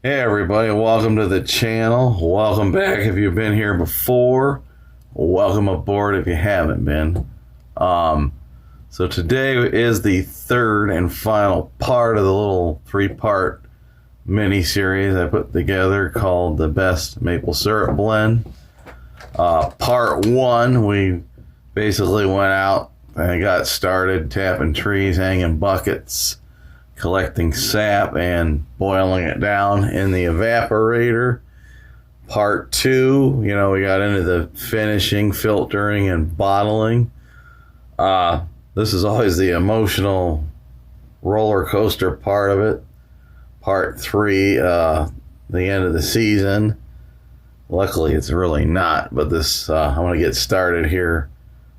Hey everybody, welcome to the channel. Welcome back if you've been here before. Welcome aboard if you haven't been. So today is the third and final part of the little three-part mini-series I put together called the Best Maple Syrup Blend. Part one, we basically went out and got started tapping trees, hanging buckets, collecting sap and boiling it down in the evaporator. Part two, we got into the finishing, filtering, and bottling. This is always the emotional roller coaster part of it. Part three, the end of the season. Luckily, it's really not, but this I'm going to get started here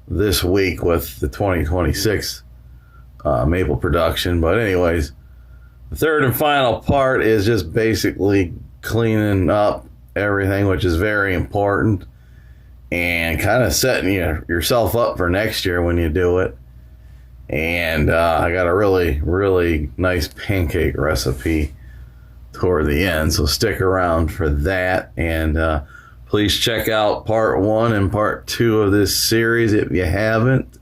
this week with the 2026 maple production. But anyways, the third and final part is just basically cleaning up everything, which is very important, and kind of setting yourself up for next year when you do it. And I got a really nice pancake recipe toward the end, so stick around for that. And please check out part one and part two of this series if you haven't.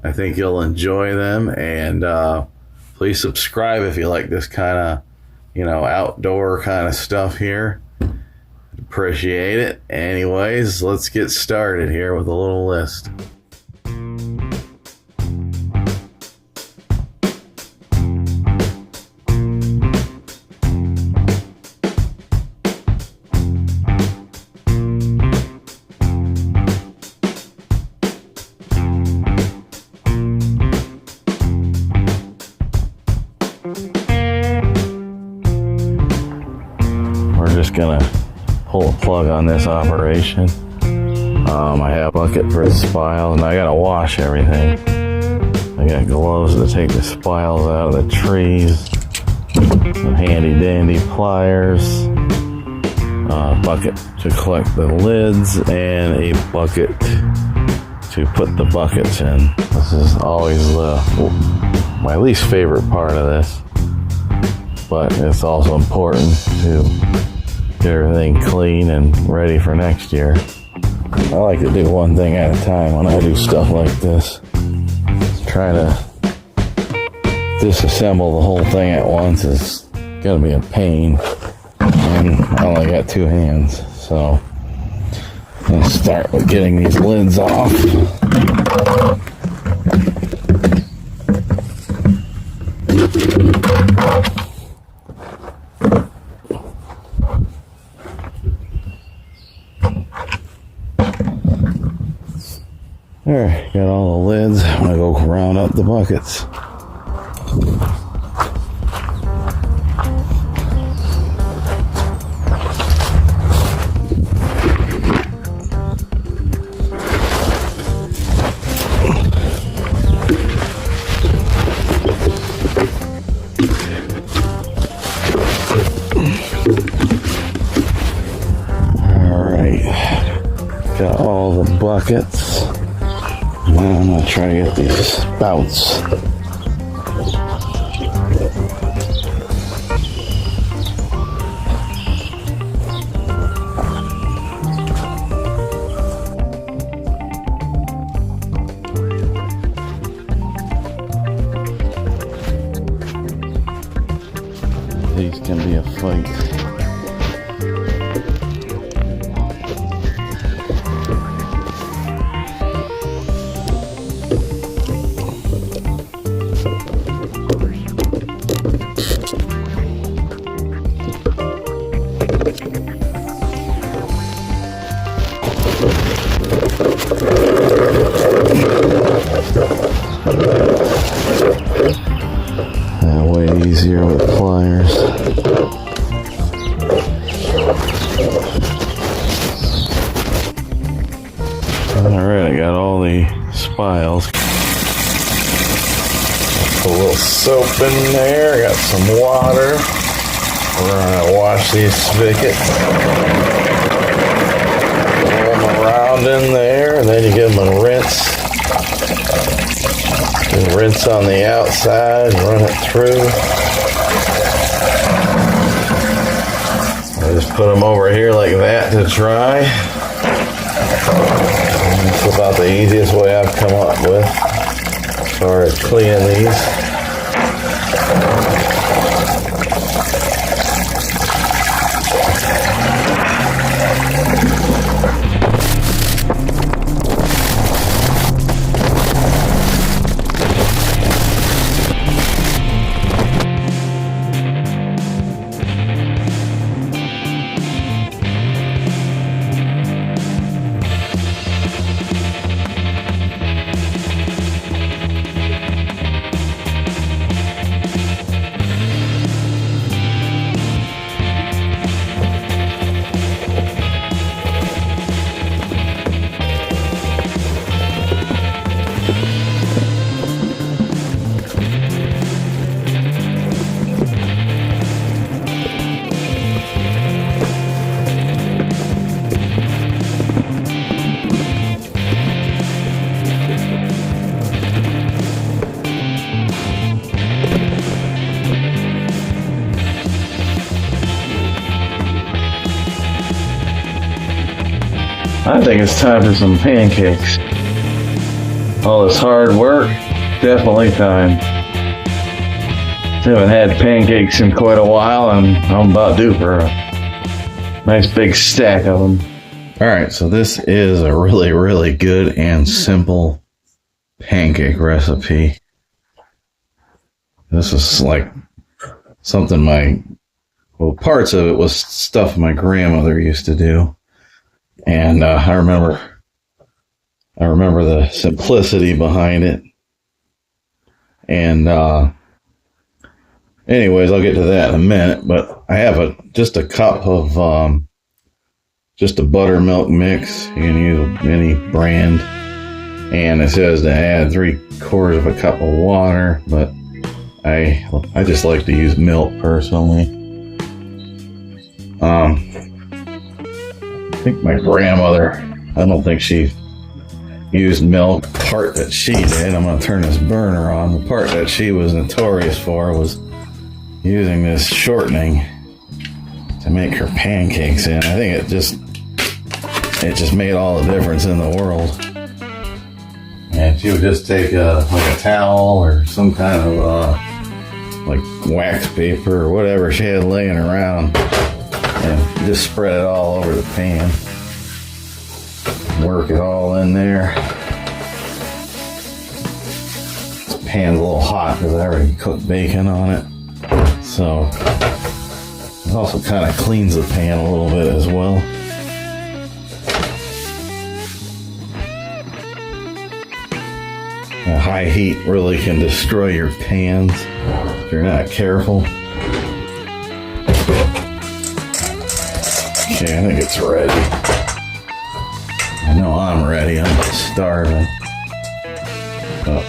I think you'll enjoy them. And please subscribe if you like this kind of, outdoor kind of stuff here. Appreciate it. Anyways, let's get started here with a little list. Just gonna pull a plug on this operation. I have a bucket for the spiles, and I gotta wash everything. I got gloves to take the spiles out of the trees, some handy dandy pliers, a bucket to collect the lids, and a bucket to put the buckets in. This is always my least favorite part of this, but it's also important to get everything clean and ready for next year. I like to do one thing at a time when I do stuff like this. Try to disassemble the whole thing at once is gonna be a pain, and I only got two hands, so I'm gonna start with getting these lids off. There, got all the lids. I'm gonna go round up the buckets. Alright, got all the buckets. Now I'm going to try to get these spouts. These can be a fight. Way easier with pliers. Alright, I got all the spiles. Put a little soap in there. I got some water. We're gonna wash these spigots. Roll them around in there, and then you give them a rinse. And rinse on the outside and run it through. just put them over here like that to dry. That's about the easiest way I've come up with as far as cleaning these. I think it's time for some pancakes. All this hard work, definitely time. Haven't had pancakes in quite a while, and I'm about due for a nice big stack of them. Alright, so this is a really, really good and simple pancake recipe. This is like something parts of it was stuff my grandmother used to do. And I remember the simplicity behind it. And anyways, I'll get to that in a minute. But I have just a cup of just a buttermilk mix. You can use any brand. And it says to add 3/4 of a cup of water, but I just like to use milk personally. I think my grandmother, I don't think she used milk. The part that she did, I'm going to turn this burner on. The part that she was notorious for was using this shortening to make her pancakes in. I think it just made all the difference in the world. And she would just take like a towel or some kind of like wax paper or whatever she had laying around, and just spread it all over the pan. Work it all in there. This pan's a little hot because I already cooked bacon on it. So it also kind of cleans the pan a little bit as well. A high heat really can destroy your pans if you're not careful. Okay, I think it's ready. I know I'm ready. I'm starving. But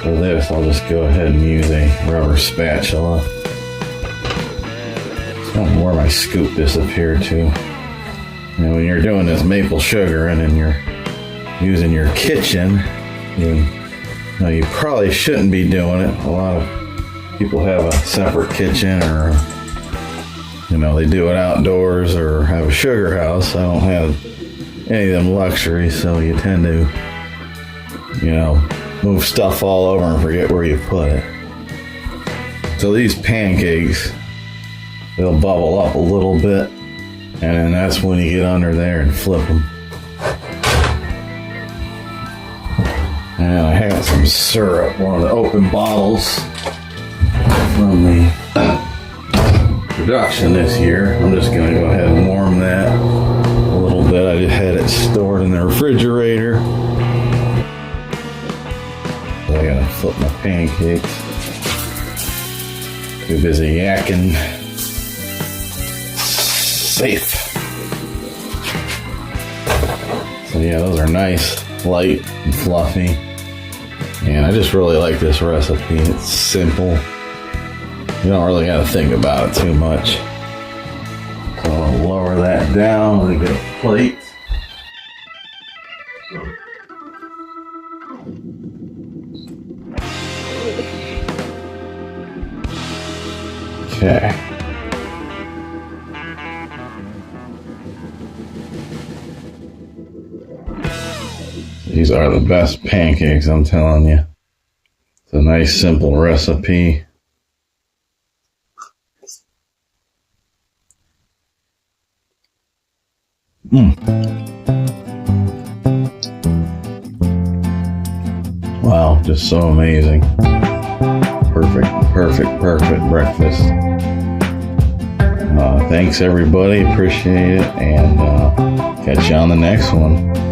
for this, I'll just go ahead and use a rubber spatula. I don't know where my scoop disappeared to. You know, when you're doing this maple sugar and then you're using your kitchen, you probably shouldn't be doing it. A lot of people have a separate kitchen, or they do it outdoors or have a sugar house. I don't have any of them luxuries, so you tend to, move stuff all over and forget where you put it. So these pancakes, they'll bubble up a little bit, and then that's when you get under there and flip them. And I have some syrup, one of the open bottles from the production this year. I'm just going to go ahead and warm that a little bit. I just had it stored in the refrigerator. I got to flip my pancakes. Too busy yakking. Safe. So yeah, those are nice, light, and fluffy. And I just really like this recipe. It's simple. You don't really got to think about it too much. So I'll lower that down and get a plate. Okay. These are the best pancakes, I'm telling you. It's a nice, simple recipe. Wow, just so amazing. Perfect breakfast. Thanks everybody, appreciate it, and catch you on the next one.